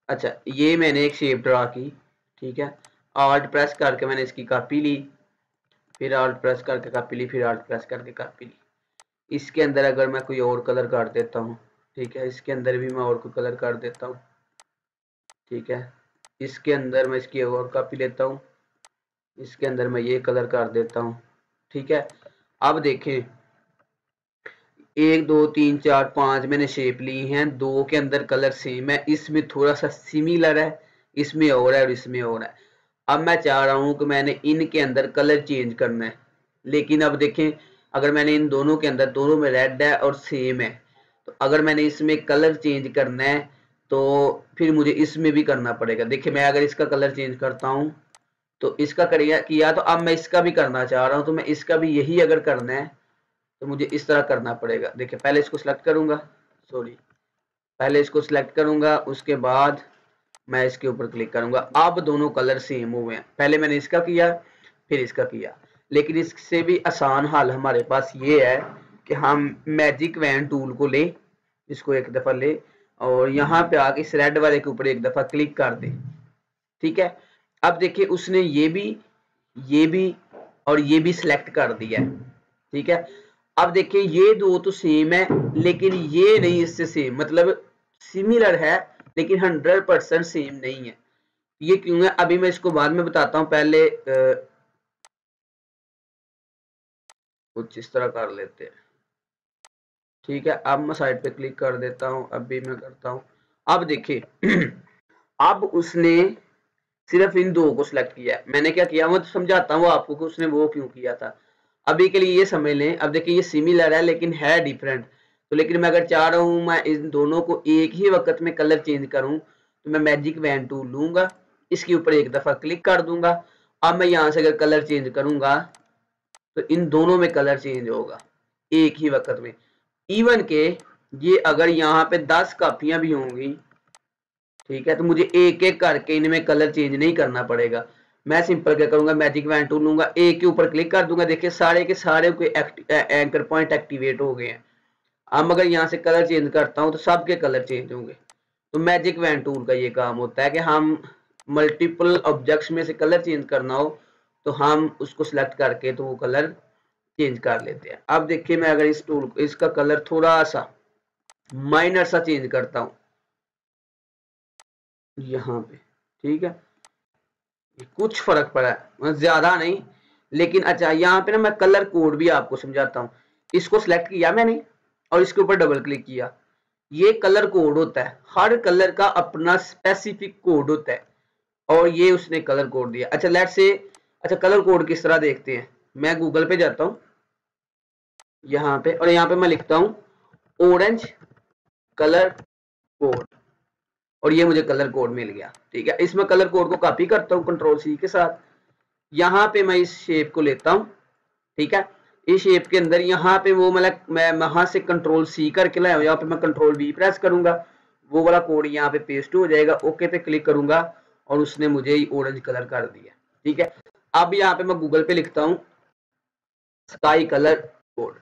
अच्छा, ये मैंने एक शेप ड्रा की, ठीक है। आल्ट प्रेस करके मैंने इसकी कॉपी ली, फिर आल्ट प्रेस करके कॉपी ली, फिर आल्ट प्रेस करके कॉपी ली। इसके अंदर अगर मैं कोई और कलर कर देता हूँ, ठीक है, इसके अंदर भी मैं और कोई कलर कर देता हूँ, ठीक है। इसके अंदर मैं इसकी और कॉपी लेता हूँ, इसके अंदर मैं ये कलर कर देता हूँ, ठीक है। अब देखें, 1 2 3 4 5 मैंने शेप ली हैं, दो के अंदर कलर सेम है, इसमें थोड़ा सा सिमिलर है, इसमें और है और इसमें और है। अब मैं चाह रहा हूं कि मैंने इनके अंदर कलर चेंज करना है, लेकिन अब देखें, अगर मैंने इन दोनों के अंदर, दोनों में रेड है और सेम है, तो अगर मैंने इसमें कलर चेंज करना है तो फिर मुझे इसमें भी करना पड़ेगा। देखिए, मैं अगर इसका कलर चेंज करता हूं तो इसका किया, तो अब मैं इसका भी करना चाह रहा हूं, तो मैं इसका भी यही अगर करना है तो मुझे इस तरह करना पड़ेगा। देखिए, पहले इसको सिलेक्ट करूंगा, सॉरी, पहले इसको सिलेक्ट करूंगा, उसके बाद मैं इसके ऊपर क्लिक करूंगा। अब दोनों कलर सेम हुए हैं, पहले मैंने इसका किया फिर इसका किया। लेकिन इससे भी आसान हल हमारे पास ये है कि हम मैजिक वैन टूल को ले, इसको एक दफा ले और यहाँ पे आके इस रेड वाले के ऊपर एक दफा क्लिक कर दे, ठीक है। अब देखिए, उसने ये भी और ये भी सिलेक्ट कर दिया है, ठीक है। अब देखिए, ये दो तो सेम है लेकिन ये नहीं इससे सेम, मतलब सिमिलर है लेकिन 100% सेम नहीं है। ये क्यों है अभी मैं इसको बाद में बताता हूं, पहले कुछ इस तरह कर लेते हैं, ठीक है। अब मैं साइड पे क्लिक कर देता हूं, अब भी मैं करता हूं। अब देखिए अब उसने सिर्फ इन दो को सिलेक्ट किया है, मैंने क्या किया मैं तो समझाता हूँ आपको कि उसने वो क्यों किया था। अभी के लिए ये समझ लें। अब देखिए, ये सिमिलर है लेकिन है डिफरेंट, तो लेकिन मैं अगर चाह रहा हूँ मैं इन दोनों को एक ही वक्त में कलर चेंज करूँ, तो मैं मैजिक वैन टूल लूंगा, इसके ऊपर एक दफा क्लिक कर दूंगा। अब मैं यहाँ से अगर कलर चेंज करूंगा तो इन दोनों में कलर चेंज होगा एक ही वक्त में। इवन के ये अगर यहाँ पे 10 कापियां भी होंगी, ठीक है, तो मुझे एक एक करके इनमें कलर चेंज नहीं करना पड़ेगा। मैं सिंपल क्या करूंगा, मैजिक वैन टूल लूंगा, एक के ऊपर क्लिक कर दूंगा। देखिए, सारे के सारे एंकर पॉइंट एक्टिवेट हो गए हैं। अब अगर यहाँ से कलर चेंज करता हूँ तो सबके कलर चेंज होंगे। तो मैजिक वैन टूल का ये काम होता है कि हम मल्टीपल ऑब्जेक्ट्स में से कलर चेंज करना हो तो हम उसको सिलेक्ट करके तो वो कलर चेंज कर लेते हैं। अब देखिए, मैं अगर इस टूल को, इसका कलर थोड़ा सा माइनर सा चेंज करता हूँ यहाँ पे, ठीक है, कुछ फर्क पड़ा है, ज्यादा नहीं लेकिन। अच्छा, यहाँ पे ना मैं कलर कोड भी आपको समझाता हूँ। इसको सिलेक्ट किया मैंने और इसके ऊपर डबल क्लिक किया, ये कलर कोड होता है, हर कलर का अपना स्पेसिफिक कोड होता है और ये उसने कलर कोड दिया। अच्छा, लेट्स से, अच्छा कलर कोड किस तरह देखते हैं, मैं गूगल पे जाता हूँ यहाँ पे और यहाँ पे मैं लिखता हूँ ऑरेंज कलर कोड और ये मुझे कलर कोड मिल गया, ठीक है। इसमें कलर कोड को कॉपी करता हूँ कंट्रोल सी के साथ, यहाँ पे मैं इस शेप को लेता हूँ, ठीक है। इस शेप के अंदर यहाँ पे वो मतलब मैं वहां से कंट्रोल सी करके लाया हूँ, यहाँ पे मैं कंट्रोल वी प्रेस करूंगा, वो वाला कोड यहाँ पे पेस्ट हो जाएगा। ओके पे क्लिक करूंगा और उसने मुझे ऑरेंज कलर कर दिया, ठीक है। अब यहाँ पे मैं गूगल पे लिखता हूँ स्काई कलर कोड,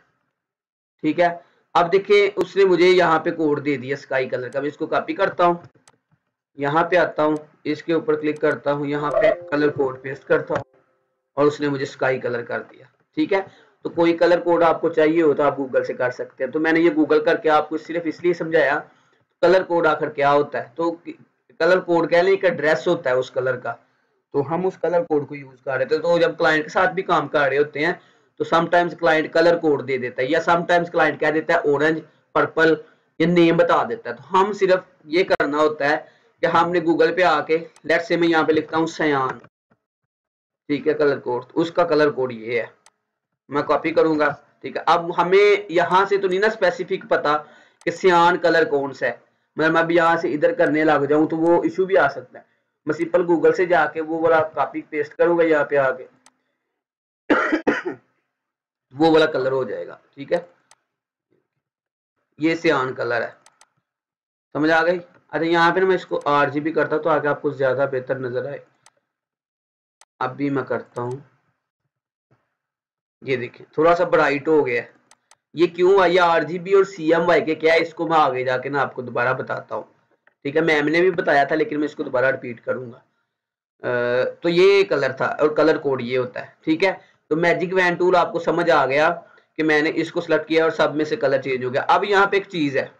ठीक है। अब देखिए, उसने मुझे यहाँ पे कोड दे दिया स्काई कलर का। मैं इसको कॉपी करता हूँ, यहाँ पे आता हूँ, इसके ऊपर क्लिक करता हूँ, यहाँ पे कलर कोड पेस्ट करता हूँ और उसने मुझे स्काई कलर कर दिया, ठीक है। तो कोई कलर कोड आपको चाहिए हो तो आप गूगल से कर सकते हैं। तो मैंने ये गूगल करके आपको सिर्फ इसलिए समझाया कलर कोड आखिर क्या होता है। तो कलर कोड कह लें एक एड्रेस होता है उस कलर का, तो हम उस कलर कोड को यूज कर रहे थे। तो जब क्लाइंट के साथ भी काम कर रहे होते हैं तो समटाइम्स क्लाइंट कलर कोड दे देता है या समटाइम्स क्लाइंट कह देता है ऑरेंज पर्पल, ये नेम बता देता है। तो हम सिर्फ ये करना होता है कि हमने गूगल पे आके, लेट्स से मैं यहाँ पे लिखता हूँ सयान, ठीक है, कलर कोड, तो उसका कलर कोड ये है, मैं कॉपी करूंगा, ठीक है। अब हमें यहाँ से तो नहीं ना स्पेसिफिक पता कि सियान कलर कौन सा है, मैं अब यहाँ से इधर करने लग जाऊं तो वो इशू भी आ सकता है। मैं सिंपल गूगल से जाके वो वाला कॉपी पेस्ट करूंगा, यहाँ पे आके वो वाला कलर हो जाएगा, ठीक है। ये सियान कलर है, समझ आ गई। अच्छा, यहाँ पे ना मैं इसको RGB करता हूँ तो आगे आपको ज्यादा बेहतर नजर आए। अब भी मैं करता हूँ, ये देखिए थोड़ा सा ब्राइट हो गया है। ये क्यों हुआ, ये RGB और CMYK क्या है, इसको मैं आगे जाके ना आपको दोबारा बताता हूँ, ठीक है, मैम ने भी बताया था लेकिन मैं इसको दोबारा रिपीट करूंगा। तो ये कलर था और कलर कोड ये होता है। ठीक है, तो मैजिक वैन टूल आपको समझ आ गया कि मैंने इसको सेलेक्ट किया और सब में से कलर चेंज हो गया। अब यहाँ पे एक चीज है,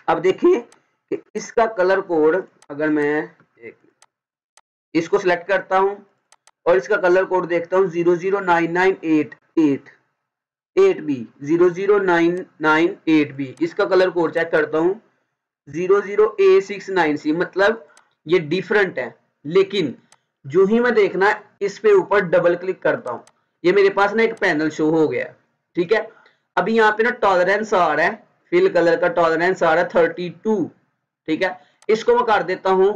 अब देखिए कि इसका कलर कोड, अगर मैं इसको सिलेक्ट करता हूं और इसका कलर कोड देखता हूं 00998 00998B, इसका कलर कोड चेक करता हूं 00A69C, मतलब ये डिफरेंट है। लेकिन जो ही मैं देखना इस पे ऊपर डबल क्लिक करता हूं, ये मेरे पास ना एक पैनल शो हो गया। ठीक है, अभी यहाँ पे ना टॉलरेंस आ रहा है, फिल कलर का टॉलरेंस आ रहा है 32। ठीक है, इसको मैं कर देता हूं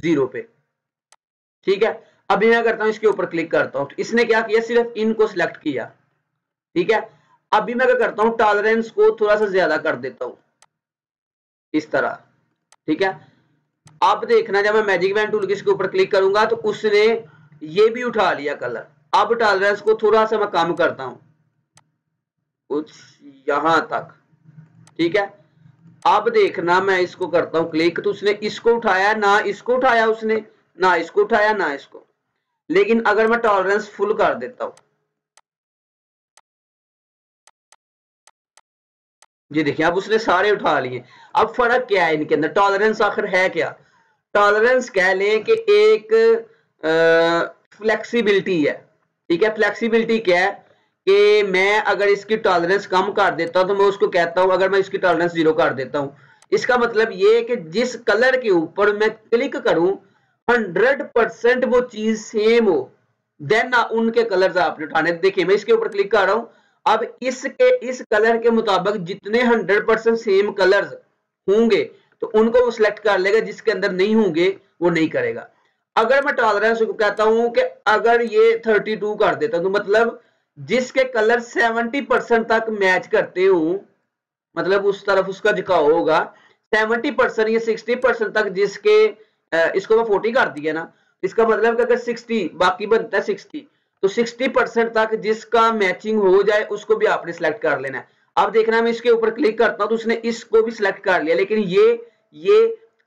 0 पे। ठीक है, अभी मैं करता हूं इसके ऊपर क्लिक करता हूं, तो इसने क्या किया, सिर्फ इनको सिलेक्ट किया। ठीक है, अभी मैं क्या करता हूं, टॉलरेंस को थोड़ा सा ज्यादा कर देता हूं इस तरह। ठीक है, अब देखना जब मैं मैजिक वैन टूल के ऊपर क्लिक करूंगा तो उसने ये भी उठा लिया कलर। अब टॉलरेंस को थोड़ा सा मैं कम करता हूं, कुछ यहां तक। ठीक है, अब देखना मैं इसको करता हूं क्लिक, तो उसने इसको उठाया ना, इसको उठाया उसने ना, इसको उठाया ना इसको। लेकिन अगर मैं टॉलरेंस फुल कर देता हूं, ये देखिए अब उसने सारे उठा लिए। अब फर्क क्या है इनके अंदर, टॉलरेंस आखिर है क्या? टॉलरेंस कह लें कि एक फ्लेक्सिबिलिटी है। ठीक है, फ्लेक्सिबिलिटी क्या है कि मैं अगर इसकी टॉलरेंस कम कर देता हूं तो मैं उसको कहता हूं, अगर मैं इसकी टॉलरेंस 0 कर देता हूं, इसका मतलब ये है कि जिस कलर के ऊपर मैं क्लिक करूं 100% वो चीज सेम हो, देन उनके कलर्स आपने उठाने। देखिए मैं इसके ऊपर क्लिक कर रहा हूं, अब इस कलर के मुताबिक जितने 100% सेम कलर्स होंगे तो उनको वो सिलेक्ट कर लेगा, जिसके अंदर नहीं होंगे वो नहीं करेगा। अगर मैं टॉलरेंस को कहता हूं कि अगर ये 32 कर देता तो मतलब जिसके कलर 70% तक मैच करते हो, मतलब उस तरफ उसका झुकाव होगा 70% या 60% तक, जिसके इसको मैं 40 कर दिया ना, इसका मतलब कि अगर 60 बाकी बनता है 60, तो 60% तक जिसका मैचिंग हो जाए उसको भी आपने सिलेक्ट कर लेना है। अब देखना मैं इसके ऊपर क्लिक करता हूं तो उसने इसको भी सिलेक्ट कर लिया, लेकिन ये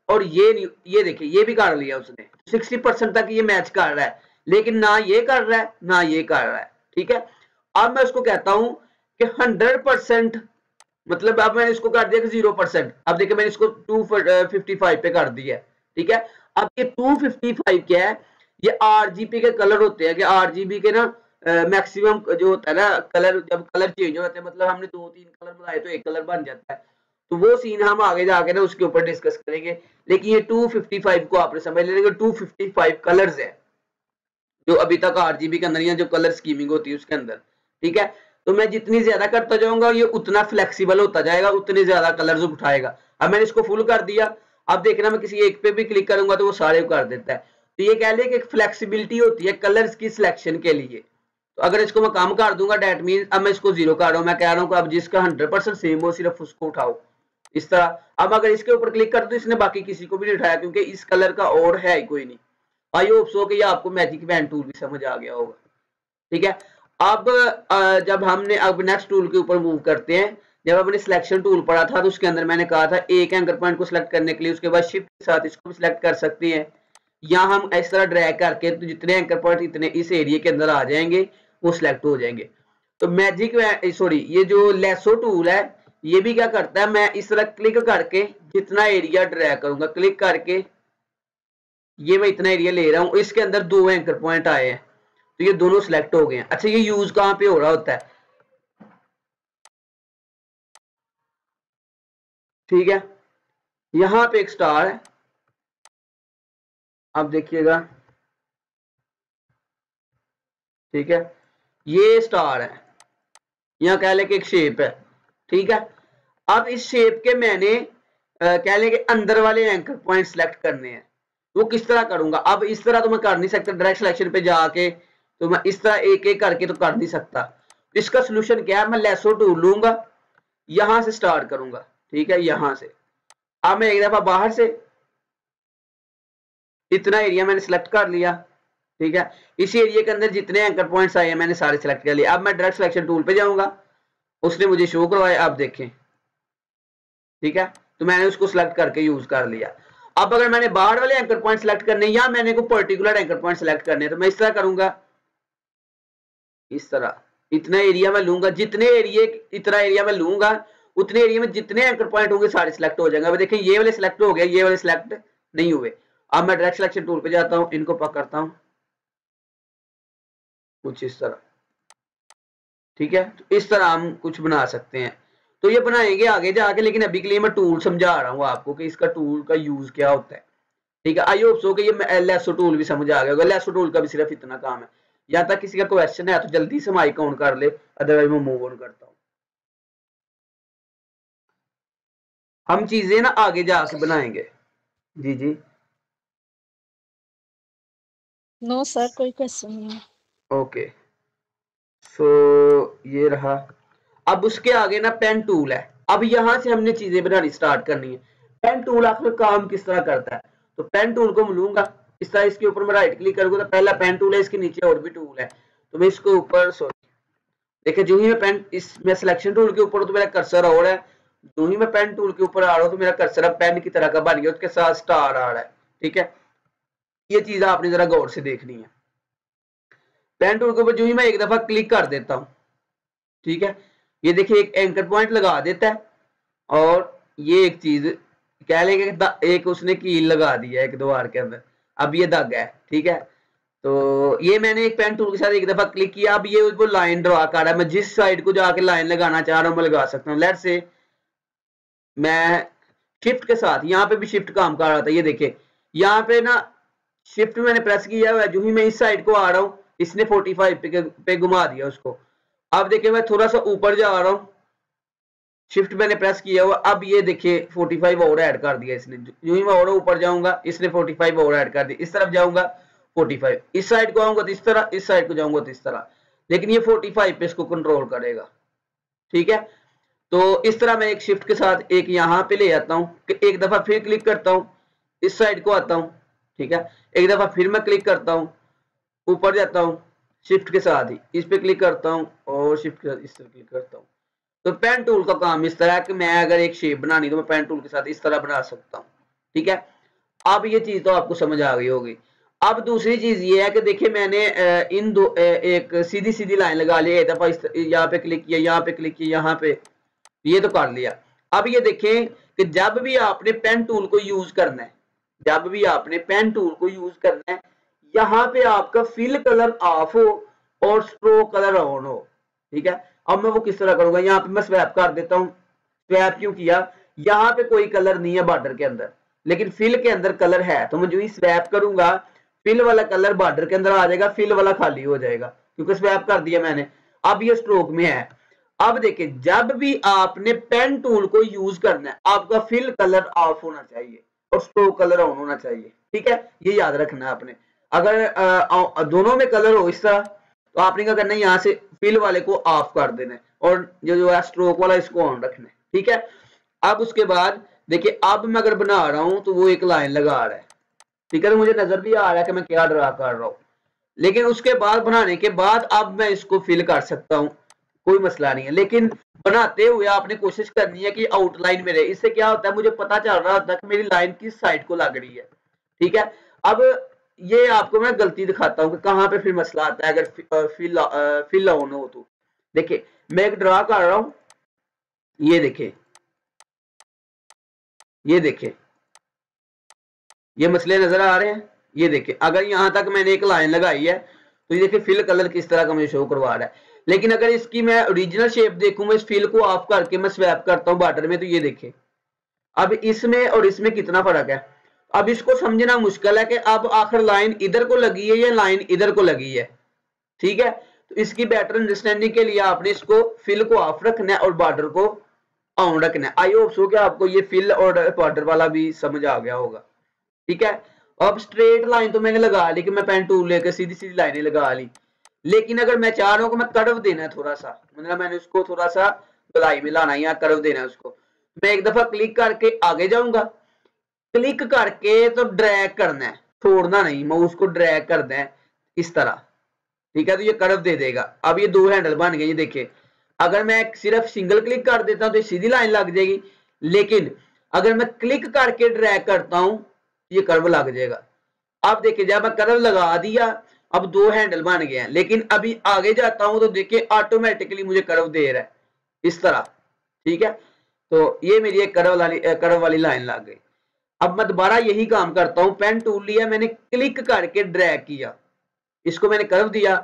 और ये नहीं, ये देखिए ये भी कर लिया उसने, 60% तक ये मैच कर रहा है, लेकिन ना ये कर रहा है ना ये कर रहा है। ठीक है, अब मैं उसको कहता हूं कि 100%, मतलब अब मैंने इसको कर दिया कि 0%। अब देखिए मैंने इसको 255 पे कर दिया। ठीक है, अब ये 255 क्या है, ये आरजीबी के कलर होते हैं कि आरजीबी के ना मैक्सिमम जो होता है ना कलर, जब कलर चेंज हो जाते हैं, मतलब हमने 2-3 कलर बनाए तो एक कलर बन जाता है, तो वो सीन हम आगे जाके ना उसके ऊपर डिस्कस करेंगे। लेकिन ये 255 को आपने समझ लेंगे, 255 कलर्स है जो अभी तक आरजीबी के अंदर या जो कलर स्कीमिंग होती है उसके अंदर। ठीक है, तो मैं जितनी ज्यादा करता जाऊंगा ये उतना फ्लेक्सिबल होता जाएगा, उतने ज्यादा कलर्स उठाएगा। अब मैंने इसको फुल कर दिया, अब देखना मैं किसी एक पे भी क्लिक करूंगा तो वो सारे कर देता है। तो ये कह ले कि फ्लेक्सिबिलिटी होती है कलर्स की सिलेक्शन के लिए। तो अगर इसको मैं कम कर दूंगा डेट मीन अब मैं इसको 0 कर रहा हूं, मैं कह रहा हूं कि अब जिसका 100% सेम हो सिर्फ उसको उठाओ इस तरह। अब अगर इसके ऊपर क्लिक कर दो, इसने बाकी किसी को भी नहीं उठाया क्योंकि इस कलर का और है ही कोई नहीं। आई होप सो कि आपको मैजिक वैन टूल भी समझ आ गया होगा। ठीक है, अब जब हमने अब नेक्स्ट टूल के ऊपर मूव करते हैं, जब हमने सिलेक्शन टूल पढ़ा था तो उसके अंदर मैंने कहा था एक एंकर पॉइंट को सिलेक्ट करने के लिए उसके बाद शिफ्ट के साथ इसको भी सिलेक्ट कर सकते हैं, या हम इस तरह ड्रैग करके तो जितने एंकर पॉइंट इतने इस एरिया के अंदर आ जाएंगे वो सिलेक्ट हो जाएंगे। तो मैजिक सॉरी ये जो लेसो टूल है ये भी क्या करता है, मैं इस तरह क्लिक करके जितना एरिया ड्रैग करूंगा, क्लिक करके ये मैं इतना एरिया ले रहा हूं, इसके अंदर 2 एंकर पॉइंट आए हैं तो ये दोनों सिलेक्ट हो गए हैं। अच्छा, ये यूज कहां पे हो रहा होता है? ठीक है, यहां पे एक स्टार है, अब देखिएगा। ठीक है, ये स्टार है, यहां कह ले कि एक शेप है। ठीक है, अब इस शेप के मैंने कह ले कि अंदर वाले एंकर पॉइंट सिलेक्ट करने हैं, वो किस तरह करूंगा? अब इस तरह तो मैं कर नहीं सकता, डायरेक्ट सिलेक्शन पे जाके तो मैं इस तरह एक एक करके तो कर नहीं सकता। इसका सोल्यूशन क्या है, मैं लेसो टूल लूंगा, यहां से स्टार्ट करूंगा। ठीक है, यहां से अब मैं एक दफा बाहर से इतना एरिया मैंने सिलेक्ट कर लिया। ठीक है, इसी एरिया के अंदर जितने एंकर पॉइंट्स आए हैं मैंने सारे सिलेक्ट कर लिए। अब मैं डायरेक्ट सिलेक्शन टूल पे जाऊंगा, उसने मुझे शो करवाया, आप देखें। ठीक है, तो मैंने उसको सिलेक्ट करके यूज कर लिया। अब अगर मैंने बाहर वाले एंकर पॉइंट सिलेक्ट करने या मैंने कोई पर्टिकुलर एंकर पॉइंट सिलेक्ट करने तो मैं इस तरह करूंगा, इस तरह इतना एरिया में लूंगा, जितने एरिया इतना एरिया में लूंगा उतने एरिया में जितने एंकर पॉइंट होंगे सारे सिलेक्ट हो जाएंगे। अब देखिए ये वाले सिलेक्ट हो गए, ये वाले सिलेक्ट नहीं हुए। अब मैं डायरेक्ट सिलेक्शन टूल पे जाता हूं, इनको पकड़ता हूं कुछ इस तरह, ठीक है। तो इस तरह हम कुछ बना सकते हैं, तो ये बनाएंगे आगे जाके, लेकिन अभी के लिए मैं टूल समझा रहा हूँ आपको कि इसका टूल का यूज क्या होता है, ठीक है। आई होप सो कि ये लेसो टूल भी समझ आ गया होगा। लेसो टूल का भी सिर्फ इतना काम है। यहाँ तक किसी का क्वेश्चन है तो जल्दी से माइक ऑन कर ले, अदरवाइज मैं मूव ऑन करता हूँ। हम चीजें ना आगे जाके बनाएंगे। जी जी नो सर, कोई क्वेश्चन नहीं है। ओके, सो ये रहा। अब उसके आगे ना पेन टूल है। अब यहां से हमने चीजें बनानी स्टार्ट करनी है। पेन टूल आखिर काम किस तरह करता है, तो पेन टूल को मैं लूंगा इस तरह, इसके ऊपर मैं राइट क्लिक करूंगा तो पहला पेन टूल है, इसके नीचे और भी टूल है, तो मैं इसको ऊपर सॉरी देखिए जो ही मैं पेन इसमें सिलेक्शन टूल के ऊपर तो मेरा कर्सर और है, जो ही मैं पेन टूल के ऊपर आ रहा हूँ तो मेरा कर्सर अब पेन की तरह का बन गया, उसके साथ स्टार आ रहा है, ठीक है। ये चीज आपने जरा गौर से देखनी है। पेन टूल के ऊपर जो ही मैं एक दफा क्लिक कर देता हूँ, ठीक है, ये देखिए एक एंकर पॉइंट लगा देता है, और ये एक चीज कह लेंगे एक उसने कील लगा दिया है एक दीवार के अंदर, अब ये दग है, ठीक है। तो ये मैंने एक पेन टूल के साथ एक दफा क्लिक किया, अब ये वो लाइन ड्रॉ कर रहा है, मैं जिस साइड को जाके लाइन लगाना चाह रहा हूँ मैं लगा सकता हूँ। लेट से मैं शिफ्ट के साथ, यहाँ पे भी शिफ्ट काम कर रहा था, ये देखिए यहाँ पे ना शिफ्ट मैंने प्रेस किया हुआ है, जो ही मैं इस साइड को आ रहा हूँ इसने 45 पे घुमा दिया उसको। अब देखिए मैं थोड़ा सा ऊपर जा रहा हूँ, शिफ्ट मैंने प्रेस किया हुआ, अब ये देखिए 45 और ऐड कर दिया इसने, जो ही मैं और ऊपर जाऊंगा इसने 45 और ऐड कर दिया, इस तरफ जाऊंगा 45, इस साइड को आऊंगा तो इस तरह, इस साइड को जाऊंगा तो इस तरह, लेकिन ये 45 पे इसको कंट्रोल करेगा, ठीक है। तो इस तरह मैं एक शिफ्ट के साथ एक यहाँ पे ले आता हूँ, एक दफा फिर क्लिक करता हूँ, इस साइड को आता हूँ, ठीक है, एक दफा फिर मैं क्लिक करता हूँ, ऊपर जाता हूँ शिफ्ट के साथ ही इस पे क्लिक करता हूँ और शिफ्ट के साथ इस तरह क्लिक करता हूँ। तो पेन टूल का काम इस तरह है कि मैं अगर एक शेप बनानी तो मैं पेन टूल के साथ इस तरह बना सकता हूँ, ठीक है। अब ये चीज तो आपको समझ आ गई होगी। अब दूसरी चीज ये है कि देखिए मैंने इन दो एक सीधी सीधी लाइन लगा ली, एक दफा यहाँ पे क्लिक किया, यहाँ पे क्लिक किया, यहाँ पे, ये तो कर लिया। अब ये देखें कि जब भी आपने पेन टूल को यूज करना है, जब भी आपने पेन टूल को यूज करना है, यहाँ पे आपका फिल कलर ऑफ हो और स्ट्रोक कलर ऑन हो, ठीक है। अब मैं वो किस तरह करूंगा, यहाँ पे मैं स्वैप कर देता हूँ। स्वैप क्यों किया, यहाँ पे कोई कलर नहीं है बॉर्डर के अंदर, लेकिन फिल के अंदर कलर है, तो मैं जो ही स्वैप करूंगा फिल वाला कलर बॉर्डर के अंदर आ जाएगा, फिल वाला खाली हो जाएगा क्योंकि स्वैप कर दिया मैंने। अब ये स्ट्रोक में है। अब देखिए जब भी आपने पेन टूल को यूज करना है आपका फिल कलर ऑफ होना चाहिए और स्ट्रोक कलर ऑन होना चाहिए, ठीक है। ये याद रखना है आपने। अगर दोनों में कलर हो इस तरह तो आपने क्या करना है, यहाँ से फिल वाले को ऑफ कर देना है और जो है स्ट्रोक वाला इसको ऑन रखना है, ठीक है। अब उसके बाद देखिए अब मैं अगर बना रहा हूं तो वो एक लाइन लगा रहा है, ठीक है, तो मुझे नजर भी आ रहा है कि मैं क्या ड्रा कर रहा हूं, लेकिन उसके बाद बनाने के बाद अब मैं इसको फिल कर सकता हूं, कोई मसला नहीं है। लेकिन बनाते हुए आपने कोशिश करनी है कि आउटलाइन में रहे, इससे क्या होता है मुझे पता चल रहा होता है कि मेरी लाइन किस साइड को लग रही है, ठीक है। अब ये आपको मैं गलती दिखाता हूँ कि कहाँ पे फिर मसला आता है अगर फिल ऑन हो तो। देखिए मैं एक ड्रा कर रहा हूं, ये देखिए, ये देखिए, ये मसले नजर आ रहे हैं। ये देखिए अगर यहां तक मैंने एक लाइन लगाई है तो ये देखिए फिल कलर किस तरह का मुझे शो करवा रहा है। लेकिन अगर इसकी मैं ओरिजिनल शेप देखूं, मैं इस फिल को ऑफ करके मैं स्वैप करता हूं बॉर्डर में, तो ये देखिए अब इसमें और इसमें कितना फर्क है। अब इसको समझना मुश्किल है कि अब आखिर लाइन इधर को लगी है या लाइन इधर को लगी है, ठीक है। तो इसकी बेटर अंडरस्टैंडिंग के लिए आपने इसको फिल को ऑफ रखना है और बॉर्डर को ऑन रखना है। आई होप सो कि आपको ये फिल और बॉर्डर वाला भी समझ आ गया होगा, ठीक है। अब स्ट्रेट लाइन तो मैंने लगा ली कि मैं पेन टूल लेकर सीधी सीधी लाइनें लगा ली, लेकिन अगर मैं चाह रहा हूं कि मैं कर्व देना है थोड़ा सा, मतलब मैंने उसको थोड़ा सा गलाई में लाना है या कर्व देना है उसको, मैं एक दफा क्लिक करके आगे जाऊंगा, क्लिक करके तो ड्रैग करना है, छोड़ना नहीं, माउस को ड्रैग करना है इस तरह, ठीक है, तो ये कर्व दे देगा। अब ये दो हैंडल बन गए, ये देखिए अगर मैं सिर्फ सिंगल क्लिक कर देता हूं तो सीधी लाइन लग जाएगी, लेकिन अगर मैं क्लिक करके ड्रैग करता हूं ये कर्व लग जाएगा। अब देखिए जब मैं कर्व लगा दिया अब दो हैंडल बन गए हैं, लेकिन अभी आगे जाता हूं तो देखिए ऑटोमेटिकली मुझे कर्व दे रहा है इस तरह। ठीक है, तो ये मेरी एक कर्व वाली लाइन लग गई। अब मैं दोबारा यही काम करता हूं, पेन टूल लिया मैंने, क्लिक करके ड्रैग किया, इसको मैंने कर्व दिया।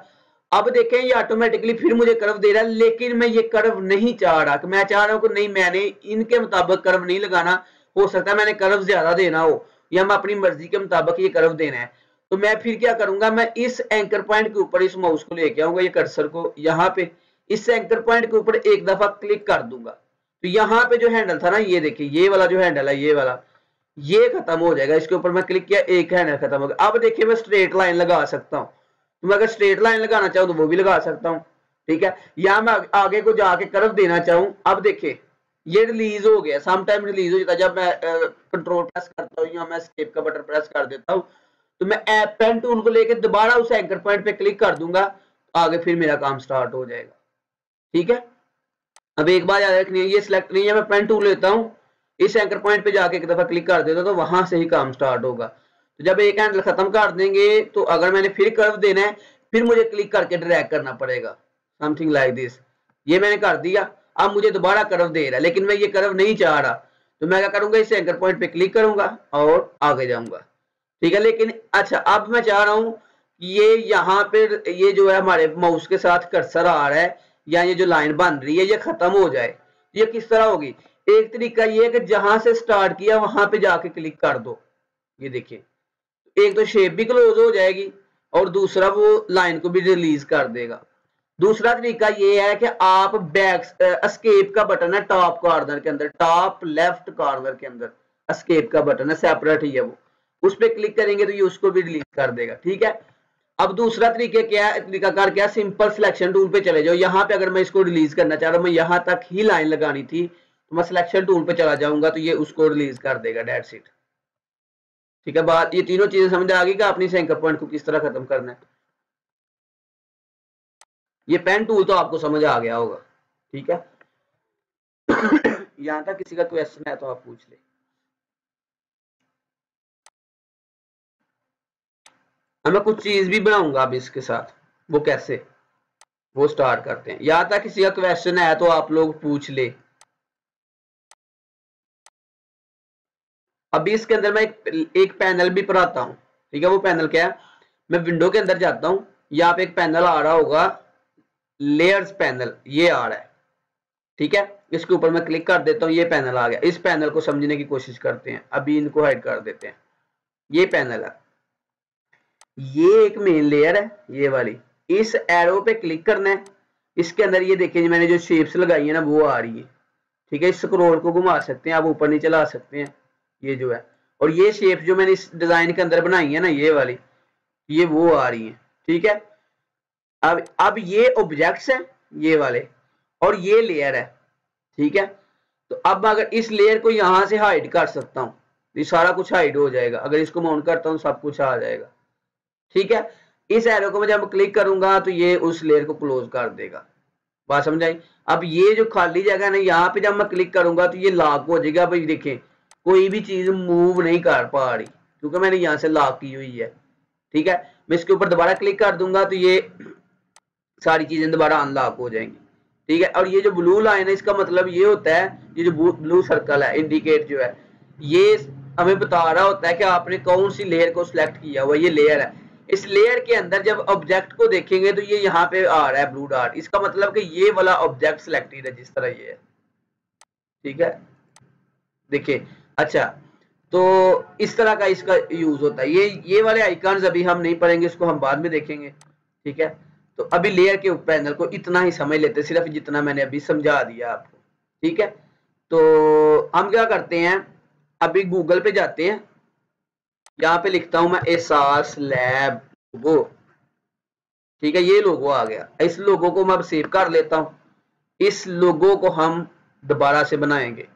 अब देखें ये ऑटोमेटिकली फिर मुझे कर्व दे रहा है, लेकिन मैं ये कर्व नहीं चाह रहा कि मैं चाह रहा हूं कि नहीं मैंने इनके मुताबिक कर्व नहीं लगाना, हो सकता है मैंने कर्व ज्यादा देना हो या मैं अपनी मर्जी के मुताबिक ये कर्व देना है। तो मैं फिर क्या करूंगा, मैं इस एंकर पॉइंट के ऊपर इस माउस को लेके आऊंगा, ये कर्सर को यहाँ पे इस एंकर पॉइंट के ऊपर एक दफा क्लिक कर दूंगा। तो यहाँ पे जो हैंडल था ना, ये देखिए ये वाला जो हैंडल है ये वाला, ये खत्म हो जाएगा। इसके ऊपर मैं क्लिक किया, एक हैंडल खत्म हो गया। अब देखिए मैं स्ट्रेट लाइन लगा सकता हूँ, तो मैं अगर स्ट्रेट लाइन लगाना चाहूँ तो वो भी लगा सकता हूँ। ठीक है, या मैं आगे को जाके कर्व देना चाहूँ, अब देखिए ये रिलीज हो गया, सम टाइम रिलीज हो जाता है जब मैं कंट्रोल प्रेस करता हूँ या मैं एस्केप का बटन प्रेस कर देता हूँ, तो मैं पेन टूल को लेकर दोबारा उस एंकर पॉइंट पे क्लिक कर दूंगा, आगे फिर मेरा काम स्टार्ट हो जाएगा। ठीक है, अब एक बात याद रखनी है, ये सिलेक्ट नहीं है, मैं पेन टूल लेता हूँ, इस एंकर पॉइंट पे जाके एक दफा क्लिक कर देता हूँ तो वहां से ही काम स्टार्ट होगा। तो जब एक हैंडल खत्म कर देंगे तो अगर मैंने फिर कर्व देना है फिर मुझे क्लिक करके ड्रैग करना पड़ेगा, समथिंग लाइक दिस। ये मैंने कर दिया, अब मुझे दोबारा कर्व दे रहा है, लेकिन मैं ये कर्व नहीं चाह रहा, तो मैं क्या करूंगा, इस एंकर पॉइंट पे क्लिक करूंगा और आगे जाऊंगा। ठीक है, लेकिन अच्छा अब मैं चाह रहा हूं ये यहाँ पे ये जो है हमारे माउस के साथ कर्सर आ रहा है या ये जो लाइन बन रही है ये खत्म हो जाए, ये किस तरह होगी। एक तरीका ये है कि जहां से स्टार्ट किया वहां पे जाके क्लिक कर दो, ये देखिए एक तो शेप भी क्लोज हो जाएगी और दूसरा वो लाइन को भी रिलीज कर देगा। दूसरा तरीका ये है कि आप बैक एस्केप का बटन है टॉप कॉर्नर के अंदर, टॉप लेफ्ट कॉर्नर के अंदर एस्केप का बटन है, सेपरेट ही है वो, उस पर क्लिक करेंगे तो ये उसको भी रिलीज कर देगा। ठीक है, अब दूसरा तरीकाकार क्या, सिंपल सिलेक्शन टूल पे चले जाओ। यहाँ पे अगर मैं इसको रिलीज करना चाह रहा हूँ, मैं यहाँ तक ही लाइन लगानी थी, तो मैं सिलेक्शन टूल पे चला जाऊंगा तो ये उसको रिलीज कर देगा, दैट्स इट। ठीक है, बात ये तीनों चीजें समझ आ गई कि अपनी एंकर पॉइंट को किस तरह खत्म करना है। ये पेन टूल तो आपको समझ आ गया होगा। ठीक है यहां तक किसी का क्वेश्चन है तो आप पूछ ले। मैं कुछ चीज भी बनाऊंगा अब इसके साथ, वो कैसे, वो स्टार्ट करते हैं। यहां तक किसी का क्वेश्चन है तो आप लोग पूछ ले। अभी इसके अंदर मैं एक पैनल भी पढ़ाता हूं। ठीक है, वो पैनल क्या है, मैं विंडो के अंदर जाता हूं, यहाँ पे एक पैनल आ रहा होगा, लेयर्स पैनल, ये आ रहा है। ठीक है, इसके ऊपर मैं क्लिक कर देता हूँ, ये पैनल आ गया। इस पैनल को समझने की कोशिश करते हैं, अभी इनको हाइड कर देते हैं। ये पैनल है, ये एक मेन लेयर है ये वाली, इस एरो पे क्लिक करना है, इसके अंदर ये देखिए मैंने जो शेप्स लगाई है ना वो आ रही है। ठीक है, इस स्क्रॉल को घुमा सकते हैं, आप ऊपर नीचे ला सकते हैं, ये जो है, और ये शेप जो मैंने इस डिजाइन के अंदर बनाई है ना ये वाली, ये वो आ रही है। ठीक है, अब ये ऑब्जेक्ट्स है ये वाले और ये लेयर है। ठीक है, तो अब अगर इस लेयर को यहां से हाइड कर सकता हूं, ये सारा कुछ हाइड हो जाएगा। अगर इसको माउंट करता हूं सब कुछ आ जाएगा। ठीक है, इस एरो को मैं जब क्लिक करूंगा तो ये उस लेयर को क्लोज कर देगा। बात समझ आई। अब ये जो खाली जगह है ना, यहाँ पे जब मैं क्लिक करूंगा तो ये लॉक हो जाएगा। भाई देखें कोई भी चीज मूव नहीं कर पा रही क्योंकि मैंने यहाँ से लॉक की हुई है। ठीक है, मैं इसके ऊपर दोबारा क्लिक कर दूंगा तो ये सारी चीजें दोबारा अनलॉक हो जाएंगी। ठीक है, और ये जो ब्लू लाइन है इसका मतलब ये होता है, ये जो ब्लू सर्कल है इंडिकेट जो है, ये हमें बता रहा होता है कि आपने कौन सी लेयर को सिलेक्ट किया हुआ। ये लेयर है, इस लेयर के अंदर जब ऑब्जेक्ट को देखेंगे तो ये यहाँ पे आ रहा है ब्लू डॉट, इसका मतलब कि ये वाला ऑब्जेक्ट सिलेक्टेड है जिस तरह ये है। ठीक है, देखिए अच्छा, तो इस तरह का इसका यूज होता है। ये वाले आइकॉन्स अभी हम नहीं पढ़ेंगे, इसको हम बाद में देखेंगे। ठीक है, तो अभी लेयर के पैनल को इतना ही समझ लेते, सिर्फ जितना मैंने अभी समझा दिया आपको। ठीक है, तो हम क्या करते हैं, अभी गूगल पे जाते हैं, यहाँ पे लिखता हूं मैं एसास लैब लोगो। ठीक है, ये लोगो आ गया, इस लोगो को मैं अब सेव कर लेता हूं। इस लोगो को हम दोबारा से बनाएंगे।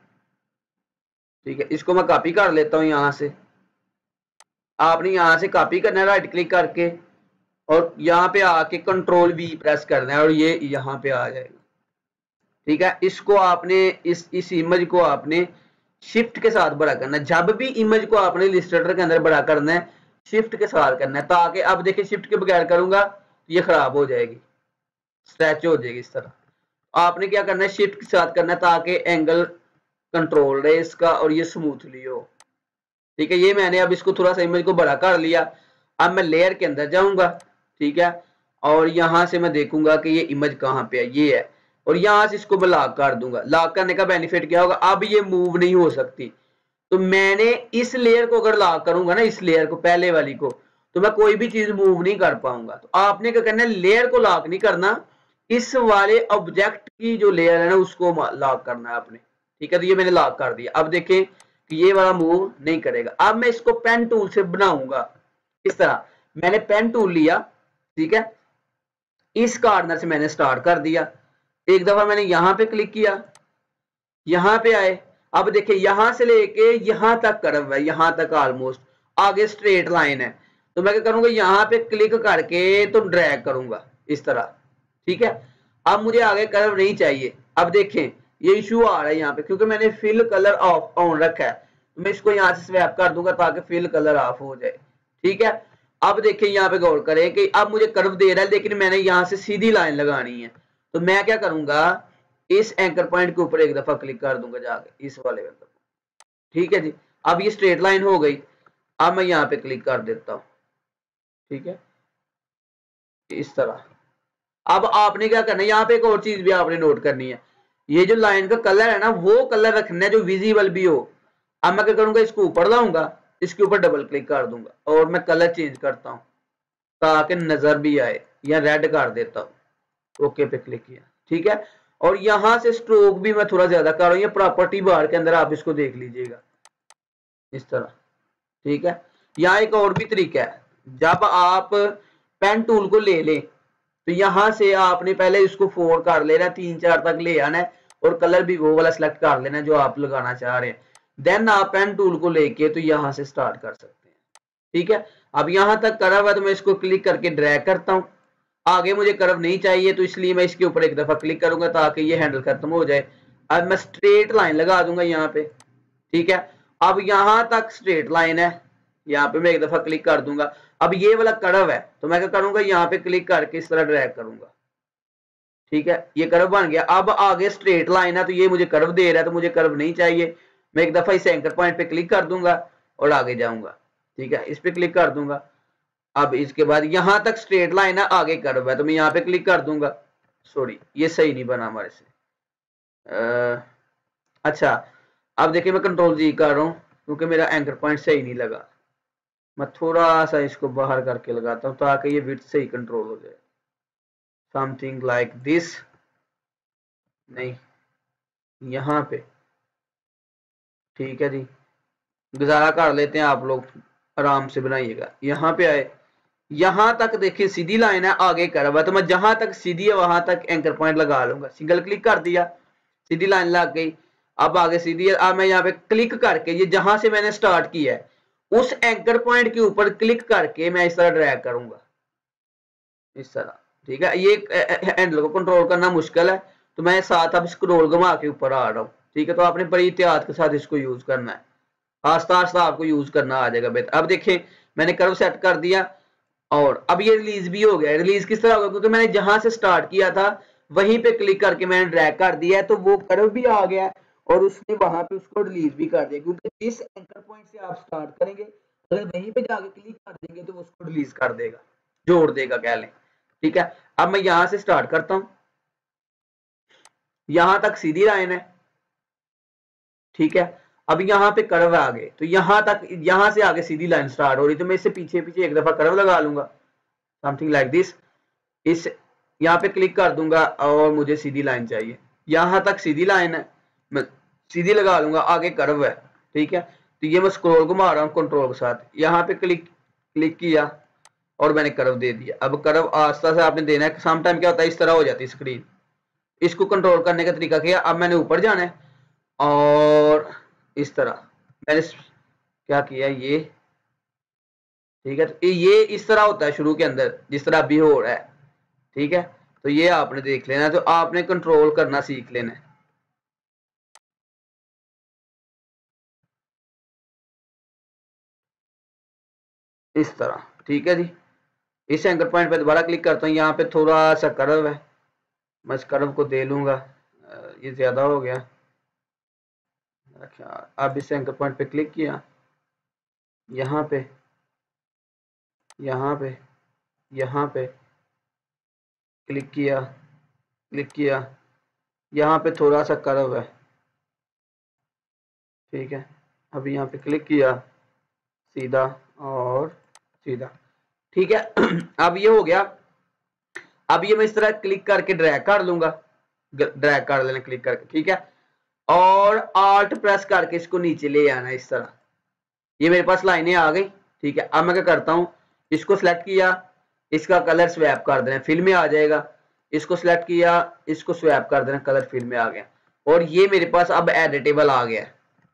ठीक है, इसको मैं कॉपी कर लेता हूं यहां से, आपने यहां से कॉपी करना है राइट क्लिक करके और यहाँ पे आके कंट्रोल वी प्रेस करना है और ये यहाँ पे आ जाएगा। ठीक है, इसको आपने इस इमेज को आपने शिफ्ट के साथ बड़ा करना है। जब भी इमेज को आपने इलस्ट्रेटर के अंदर बड़ा करना है शिफ्ट के साथ करना है, ताकि अब देखिए शिफ्ट के बगैर करूंगा ये खराब हो जाएगी, स्ट्रेच हो जाएगी इस तरह। आपने क्या करना है शिफ्ट के साथ करना है ताकि एंगल कंट्रोल रहे इसका और ये स्मूथली हो। ठीक है, ये मैंने अब इसको थोड़ा सा इमेज को बड़ा कर लिया। अब मैं लेयर के अंदर जाऊंगा, ठीक है, और यहां से मैं देखूंगा कि ये इमेज कहां पे है, ये है, और यहां से इसको मैं लॉक कर दूंगा। लॉक करने का बेनिफिट क्या होगा, अब ये मूव नहीं हो सकती। तो मैंने इस लेयर को अगर लॉक करूंगा ना, इस लेयर को पहले वाली को, तो मैं कोई भी चीज मूव नहीं कर पाऊंगा। तो आपने क्या करना है, लेयर को लॉक नहीं करना, इस वाले ऑब्जेक्ट की जो लेयर है ना उसको लॉक करना है आपने। ठीक है, तो ये मैंने लॉक कर दिया। अब देखें कि ये वाला मूव नहीं करेगा। अब मैं इसको पेन टूल से बनाऊंगा इस तरह। मैंने पेन टूल लिया, ठीक है, इस कॉर्नर से मैंने स्टार्ट कर दिया। एक दफा मैंने यहां पे क्लिक किया, यहां पे आए, अब देखिए यहां से लेके यहां तक कर्व है, यहां तक ऑलमोस्ट, आगे स्ट्रेट लाइन है। तो मैं क्या करूंगा, यहां पे क्लिक करके तो ड्रैग करूंगा इस तरह। ठीक है, अब मुझे आगे कर्व नहीं चाहिए। अब देखें ये इशू आ रहा है यहाँ पे, क्योंकि मैंने फिल कलर ऑफ ऑन रखा है। तो मैं इसको यहाँ से स्वैप कर दूंगा ताकि फिल कलर ऑफ हो जाए। ठीक है, अब देखिए यहाँ पे गौर करें कि अब मुझे कर्व दे रहा है, लेकिन मैंने यहाँ से सीधी लाइन लगानी है। तो मैं क्या करूंगा, इस एंकर पॉइंट के ऊपर एक दफा क्लिक कर दूंगा जाके, इस वाले एंकर। ठीक है जी, अब ये स्ट्रेट लाइन हो गई। अब मैं यहाँ पे क्लिक कर देता हूँ, ठीक है, इस तरह। अब आपने क्या करना है, यहाँ पे एक और चीज भी आपने नोट करनी है, ये जो लाइन का कलर है ना वो कलर रखना है जो विजिबल भी हो। अब मैं क्या करूंगा, इसको ऊपर लाऊंगा, इसके ऊपर डबल क्लिक कर दूंगा और मैं कलर चेंज करता हूँ ताकि नजर भी आए, या रेड कर देता हूँ। ओके पे क्लिक किया, ठीक है, और यहां से स्ट्रोक भी मैं थोड़ा ज्यादा कर रहा हूँ, ये प्रॉपर्टी बार के अंदर आप इसको देख लीजिएगा इस तरह। ठीक है, यहाँ एक और भी तरीका है, जब आप पेन टूल को ले लें तो यहां से आपने पहले इसको 4 कर लेना, 3-4 तक ले आना है, और कलर भी वो वाला सिलेक्ट कर लेना जो आप लगाना चाह रहे हैं। देन आप पेन टूल को लेके तो यहां से स्टार्ट कर सकते हैं। ठीक है, अब यहां तक करा हुआ तो मैं इसको क्लिक करके ड्रैग करता हूं। आगे मुझे कर्व नहीं चाहिए तो इसलिए मैं इसके ऊपर एक दफा क्लिक करूंगा ताकि ये हैंडल खत्म हो जाए। अब मैं स्ट्रेट लाइन लगा दूंगा यहाँ पे। ठीक है, अब यहां तक स्ट्रेट लाइन है, यहाँ पे मैं एक दफा क्लिक कर दूंगा। अब ये वाला कर्व है तो मैं क्या करूंगा, यहाँ पे क्लिक करके इस तरह ड्रैग करूंगा। ठीक है, ये कर्व बन गया। अब आगे स्ट्रेट लाइन है तो ये मुझे कर्व दे रहा है, तो मुझे कर्व नहीं चाहिए। मैं एक दफा इस एंकर पॉइंट पे क्लिक कर दूंगा और आगे जाऊंगा। ठीक है, इस पे क्लिक कर दूंगा। अब इसके बाद यहां तक स्ट्रेट लाइन है, आगे कर्व है, तो मैं यहाँ पे क्लिक कर दूंगा। सॉरी ये सही नहीं बना हमारे से। अच्छा, अब देखिए मैं कंट्रोल जी कर रहा हूँ क्योंकि मेरा एंकर पॉइंट सही नहीं लगा। मैं थोड़ा सा इसको बाहर करके लगाता हूँ ताकि ये विड्थ सही कंट्रोल हो जाए, समथिंग लाइक दिस। नहीं, यहाँ पे ठीक है जी, गुजारा कर लेते हैं, आप लोग आराम से बनाइएगा। यहाँ पे आए, यहां तक देखिए सीधी लाइन है, आगे कर्व है, तो मैं जहां तक सीधी है वहां तक एंकर पॉइंट लगा लूंगा। सिंगल क्लिक कर दिया, सीधी लाइन लग गई। अब आगे सीधी है। अब मैं यहाँ पे क्लिक करके ये जहां से मैंने स्टार्ट किया है उस एंकर पॉइंट के ऊपर क्लिक करके मैं इस तरह ड्रैग करूंगा इस तरह। ठीक है, ये हैंडल को कंट्रोल करना मुश्किल है तो मैं साथ अब स्क्रॉल घुमा के ऊपर आ रहा हूँ। ठीक है, तो आपने बड़ी एहतियात के साथ इसको यूज करना है, आस्ता आस्ता आपको यूज करना आ जाएगा बेहतर। अब देखें मैंने कर्व सेट कर दिया और अब ये रिलीज भी हो गया। रिलीज किस तरह होगा, क्योंकि मैंने जहां से स्टार्ट किया था वहीं पे क्लिक करके मैंने ड्रैग कर दिया है, तो वो कर्व भी आ गया और उसने वहां पे उसको रिलीज भी कर दिया। क्योंकि जिस एंकर पॉइंट से आप स्टार्ट करेंगे अगर वहीं पे जाके क्लिक कर देंगे तो वो उसको रिलीज कर देगा, जोड़ देगा कह लें। ठीक है, अब मैं यहां से स्टार्ट करता हूं, यहां तक सीधी लाइन है। ठीक है, अब यहाँ पे कर्व है आगे, तो यहां तक, यहां से आगे सीधी लाइन स्टार्ट हो रही, तो मैं इससे पीछे पीछे एक दफा कर्व लगा लूंगा, समथिंग लाइक दिस। इस यहाँ पे क्लिक कर दूंगा और मुझे सीधी लाइन चाहिए, यहां तक सीधी लाइन है, मैं सीधी लगा लूंगा, आगे कर्व है। ठीक है, तो ये मैं स्क्रॉल घुमा रहा हूँ कंट्रोल के साथ, यहाँ पे क्लिक किया और मैंने कर्व दे दिया। अब कर्व आस्ता से आपने देना है, सम टाइम क्या होता है इस तरह हो जाती है स्क्रीन। इसको कंट्रोल करने का तरीका क्या, अब मैंने ऊपर जाना है और इस तरह मैंने क्या किया ये। ठीक है, तो ये इस तरह होता है शुरू के अंदर जिस तरह अभी हो रहा है। ठीक है, तो ये आपने देख लेना है, तो आपने कंट्रोल करना सीख लेना है। इस तरह, ठीक है जी। इस एंकर पॉइंट पे दोबारा क्लिक करता हूँ, यहाँ पे थोड़ा सा कर्व है, मैं इस कर्व को दे लूंगा, ये ज्यादा हो गया। अच्छा, अब इस एंकर पॉइंट पे क्लिक किया, यहाँ पे यहाँ पे यहाँ पे क्लिक किया, यहाँ पे थोड़ा सा कर्व है, ठीक है। अभी यहाँ पे क्लिक किया, सीधा और सीधा, ठीक है। अब ये हो गया। अब ये मैं इस तरह क्लिक करके ड्रैग कर लूंगा, ड्रैग कर लेना क्लिक करके, ठीक है। और आल्ट प्रेस करके इसको नीचे ले आना इस तरह, ये मेरे पास लाइनें आ गई, ठीक है। अब मैं क्या करता हूँ, इसको सिलेक्ट किया, इसका कलर स्वैप कर देना, फिल में आ जाएगा। इसको सिलेक्ट किया, इसको स्वैप कर देना, कलर फिल में आ गया, और ये मेरे पास अब एडिटेबल आ गया,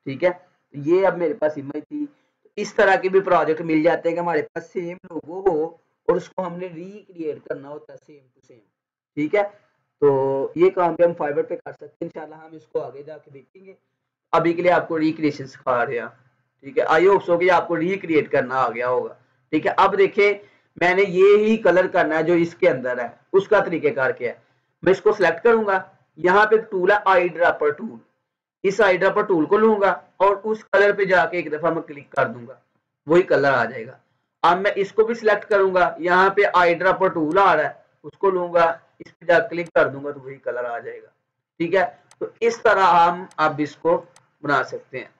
ठीक है। ये अब मेरे पास इमेज थी। इस तरह के भी प्रोजेक्ट मिल जाते हैं कि हमारे पास सेम लोगो हो और उसको हमने रिक्रिएट करना होता है सेम टू सेम, ठीक है। तो ये काम भी हम फाइवर पे कर सकते हैं, इंशाल्लाह हम इसको आगे जाके देखेंगे। अभी के लिए आपको रिक्रिएशन सिखा रहे हैं, ठीक है। आई होप सो कि आपको रिक्रिएट करना आ गया होगा, ठीक है। अब देखिए, मैंने ये ही कलर करना है जो इसके अंदर है, उसका तरीकेकार क्या है। मैं इसको सिलेक्ट करूंगा, यहाँ पे टूल है आई ड्रॉपर टूल, इस आई ड्रॉपर टूल को लूंगा और उस कलर पे जाके एक दफा मैं क्लिक कर दूंगा, वही कलर आ जाएगा। अब मैं इसको भी सिलेक्ट करूंगा, यहाँ पे आई ड्रॉपर टूल आ रहा है, उसको लूंगा, इस पे जाकर क्लिक कर दूंगा तो वही कलर आ जाएगा, ठीक है। तो इस तरह हम अब इसको बना सकते हैं।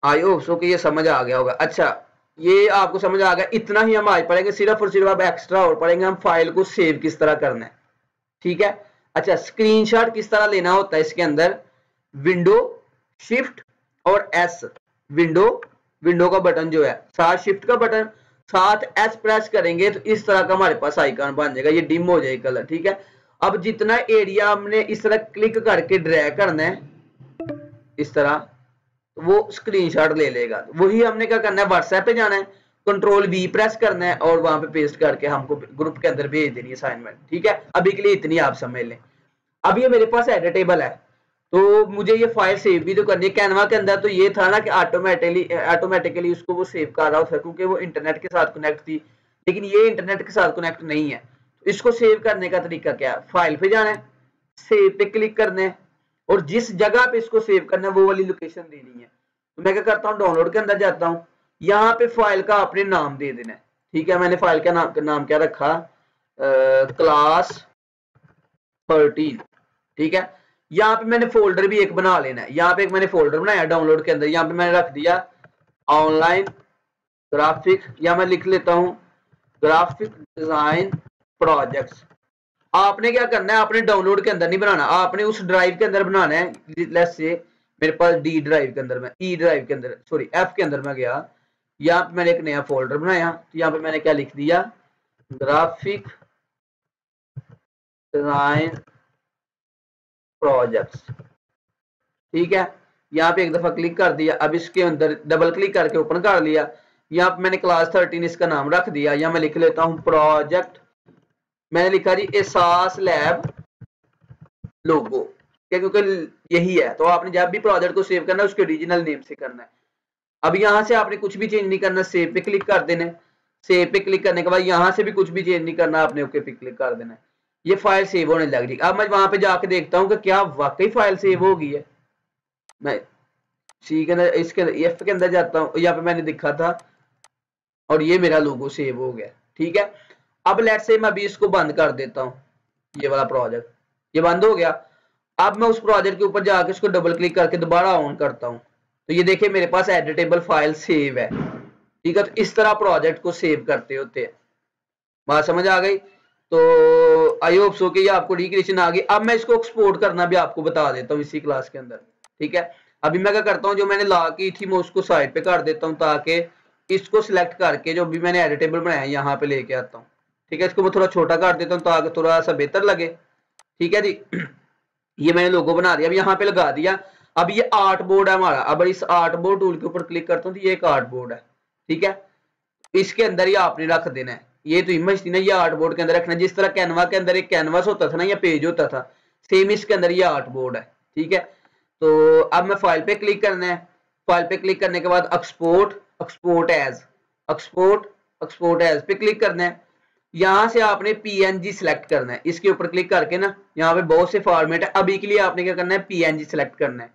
आई होप सो कि ये समझ आ गया होगा। अच्छा, ये आपको समझ आ गया, इतना ही हम आज पढ़ेंगे, सिर्फ और सिर्फ अब एक्स्ट्रा और पढ़ेंगे हम फाइल को सेव किस तरह करना है, ठीक है। अच्छा, स्क्रीनशॉट किस तरह लेना होता है इसके अंदर, विंडो शिफ्ट और एस, विंडो का बटन जो है, साथ शिफ्ट का बटन, साथ एस प्रेस करेंगे तो इस तरह का हमारे पास आइकन बन जाएगा, ये डिम हो जाएगा कलर, ठीक है। अब जितना एरिया हमने इस तरह क्लिक करके ड्रैग करना है इस तरह, वो स्क्रीनशॉट ले लेगा। वही हमने क्या करना है, व्हाट्सएप पे जाना है, कंट्रोल वी प्रेस करना है और वहां पे पेस्ट करके हमको ग्रुप के अंदर भेज देनी है असाइनमेंट, ठीक है। अभी के लिए इतनी आप समझ लें। अब ये मेरे पास एडिटेबल है, तो मुझे ये फाइल सेव भी तो करनी है। कैनवा के अंदर तो ये था ना कि ऑटोमेटिकली उसको वो सेव कर रहा था क्योंकि वो इंटरनेट के साथ कनेक्ट थी, लेकिन ये इंटरनेट के साथ कनेक्ट नहीं है। तो इसको सेव करने का तरीका क्या है, फाइल पे जाना है, सेव पे क्लिक करना है और जिस जगह पे इसको सेव करना है वो वाली लोकेशन देनी है। तो मैं क्या करता हूँ, डाउनलोड के अंदर जाता हूँ, यहाँ पे फाइल का अपने नाम दे देना है, ठीक है। मैंने फाइल का नाम क्या रखा, क्लास 13, ठीक है। यहाँ पे मैंने फोल्डर भी एक बना लेना है, यहाँ पे एक मैंने फोल्डर बनाया डाउनलोड के अंदर, यहाँ पे मैंने रख दिया ऑनलाइन ग्राफिक, या मैं लिख लेता हूँ ग्राफिक डिजाइन प्रोजेक्ट्स। आपने क्या करना है, आपने डाउनलोड के अंदर नहीं बनाना, आपने उस ड्राइव के अंदर बनाना है। लेट्स से मेरे पास डी ड्राइव के अंदर, मैं ई ड्राइव के अंदर, सॉरी एफ के अंदर मैं गया, यहाँ पे मैंने एक नया फोल्डर बनाया, तो यहाँ पे मैंने क्या लिख दिया, ग्राफिक डिजाइन प्रोजेक्ट्स, ठीक है। यहाँ पे एक दफा क्लिक कर दिया, अब इसके अंदर डबल क्लिक करके ओपन कर लिया, यहाँ पे मैंने क्लास 13 इसका नाम रख दिया, या मैं लिख लेता हूँ प्रोजेक्ट, मैंने लिखा जी एहसास लैब लोगो, क्योंकि यही है। तो आपने जब भी प्रोजेक्ट को सेव करना है उसके ओरिजिनल नेम से करना है। अब यहाँ से आपने कुछ भी चेंज नहीं करना, सेव पे क्लिक कर देना है, सेव पे क्लिक करने के बाद यहाँ से भी कुछ भी चेंज नहीं करना, आपने ओके पे क्लिक कर देना है, ये फाइल सेव होने लग जाएगी। अब मैं वहां पे जाके देखता हूँ कि क्या वाकई फाइल सेव हो गई है। मैं सी के अंदर, इसके अंदर एफ के अंदर जाता हूँ, यहाँ पे मैंने दिखा था और ये मेरा लोगो सेव हो गया, ठीक है। अब लेट से मैं अभी इसको बंद कर देता हूँ, ये वाला प्रोजेक्ट, ये बंद हो गया। अब मैं उस प्रोजेक्ट के ऊपर जाके इसको डबल क्लिक करके दोबारा ऑन करता हूँ, तो ये देखिए मेरे पास एडिटेबल फाइल सेव है, ठीक है। तो इस तरह प्रोजेक्ट को सेव करते होते हैं, बात समझ आ गई। तो आई होप सो कि ये आपको रिक्रिएशन आ गई। अब मैं इसको एक्सपोर्ट करना भी आपको बता देता हूँ इसी क्लास के अंदर, ठीक है। अभी मैं क्या करता हूँ, जो मैंने ला की थी मैं उसको साइड पे कर देता हूँ, ताकि इसको सिलेक्ट करके जो भी मैंने एडिटेबल बनाया यहाँ पे लेके आता हूँ, ठीक है। इसको मैं थोड़ा छोटा कर देता हूँ ताकि थोड़ा सा बेहतर लगे, ठीक है जी। ये मैंने लोगो बना दिया, अब यहाँ पे लगा दिया। अब ये आर्ट बोर्ड है हमारा, अब इस आर्ट बोर्ड टूल के ऊपर क्लिक करता हूँ तो ये एक आर्ट बोर्ड है, ठीक है। इसके अंदर ही आपने रख देना है, ये तो इमेज थी ना, ये आर्ट बोर्ड के अंदर रखना है। जिस तरह कैनवा के अंदर एक कैनवास होता था ना या पेज होता था, सेम इसके अंदर ये आर्ट बोर्ड है, ठीक है। तो अब मैं फाइल पे क्लिक करना है, फाइल पे क्लिक करने के बाद एक्सपोर्ट एज, एक्सपोर्ट एज पे क्लिक करना है। यहाँ से आपने पीएनजी सिलेक्ट करना है, इसके ऊपर क्लिक करके ना यहाँ पे बहुत से फॉर्मेट है, अभी के लिए आपने क्या करना है पीएनजी सिलेक्ट करना है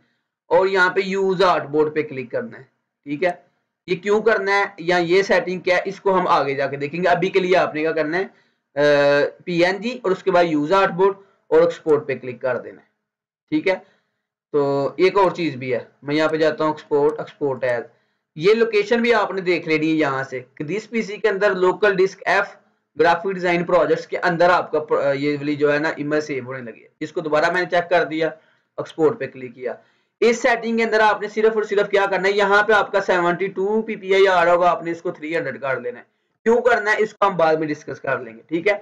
और यहाँ पे यूज आर्टबोर्ड पे क्लिक करना है। ठीक है, ये क्यों करना है या ये सेटिंग क्या है इसको हम आगे जाके देखेंगे। अभी के लिए आपने क्या करना है पीएनजी और उसके बाद यूज आर्टबोर्ड और एक्सपोर्ट पे क्लिक कर देना है। ठीक है, तो एक और चीज भी है, मैं यहाँ पे जाता हूँ एक्सपोर्ट एज। ये लोकेशन भी आपने देख लेनी है यहाँ से, दिस पीसी के अंदर local disk F graphic design projects के अंदर आपका ये वाली जो है ना इमेज सेव होने लगी है। इसको दोबारा मैंने चेक कर दिया, एक्सपोर्ट पे क्लिक किया। इस सेटिंग के अंदर आपने सिर्फ और सिर्फ क्या करना है, यहाँ पे आपका 72 ppi आ रहा होगा, आपने इसको 300 कर लेना है। क्यों करना है इसको हम बाद में डिस्कस कर लेंगे। ठीक है,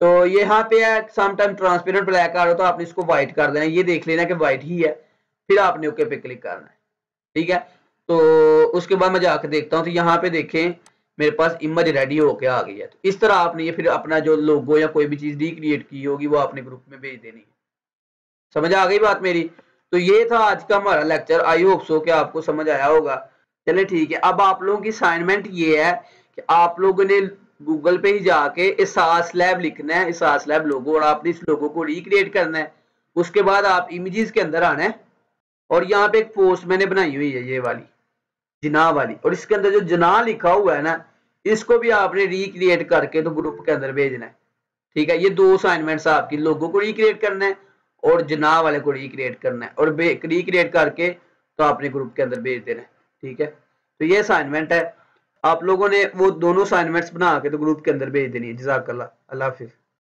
तो यहाँ पे है समटाइम ट्रांसपेरेंट ब्लैक आ रहा हो तो आपने इसको व्हाइट कर देना है, ये देख लेना कि व्हाइट ही है, फिर आपने ओके पे क्लिक करना है। ठीक है, तो उसके बाद मैं जाकर देखता हूँ, तो यहाँ पे देखें मेरे पास इमेज रेडी होके आ गई है। तो इस तरह आपने ये फिर अपना जो लोगो या कोई भी चीज रिक्रिएट की होगी वो आपने ग्रुप में भेज देनी है। समझ आ गई बात मेरी? तो ये था आज का हमारा लेक्चर, आई होप सो कि आपको समझ आया होगा। चले ठीक है, अब आप लोगों की असाइनमेंट ये है कि आप लोगों ने गूगल पे ही जाके एहसास लैब लिखना है, एहसास लैब लोगो, और आपने इस लोगो को रिक्रिएट करना है। उसके बाद आप इमेजेस के अंदर आना है और यहाँ पे एक पोस्ट मैंने बनाई हुई है ये वाली जिना वाली, और इसके अंदर जो जिना लिखा हुआ है ना इसको भी आपने रिक्रिएट करके तो ग्रुप के अंदर भेजना है। ठीक है, ये दो असाइनमेंट्स आपकी, लोगों को रिक्रिएट करना है और जिना वाले को रिक्रिएट करना है, और रिक्रिएट करके तो आपने ग्रुप के अंदर भेज देना है। ठीक है, तो ये असाइनमेंट है, आप लोगों ने वो दोनों असाइनमेंट्स बना के तो ग्रुप के अंदर भेज देनी है। जज़ाकल्लाह, अल्लाह हाफिज।